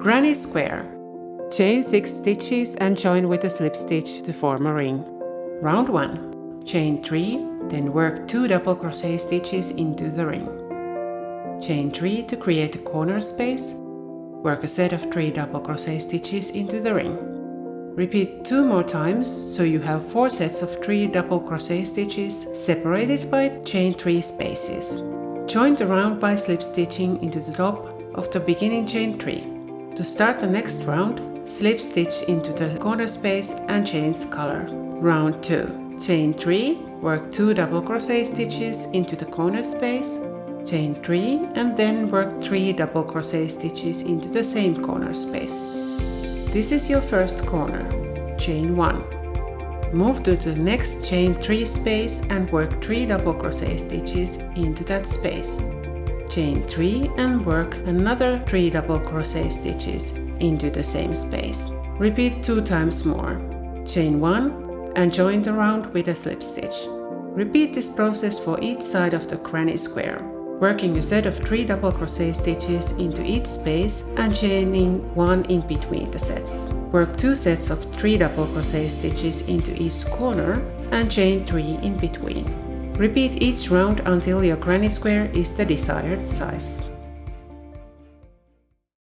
Granny square. Chain 6 stitches and join with a slip stitch to form a ring. Round 1. Chain 3, then work 2 double crochet stitches into the ring. Chain 3 to create a corner space. Work a set of 3 double crochet stitches into the ring. Repeat 2 more times so you have 4 sets of 3 double crochet stitches separated by chain 3 spaces. Join the round by slip stitching into the top of the beginning chain 3. To start the next round, slip stitch into the corner space and change color. Round 2. Chain 3, work 2 double crochet stitches into the corner space, chain 3 and then work 3 double crochet stitches into the same corner space. This is your first corner. Chain 1. Move to the next chain 3 space and work 3 double crochet stitches into that space. Chain 3 and work another 3 double crochet stitches into the same space. Repeat 2 times more. Chain 1 and join the round with a slip stitch. Repeat this process for each side of the granny square, working a set of 3 double crochet stitches into each space and chaining 1 in between the sets. Work 2 sets of 3 double crochet stitches into each corner and chain 3 in between. Repeat each round until your granny square is the desired size.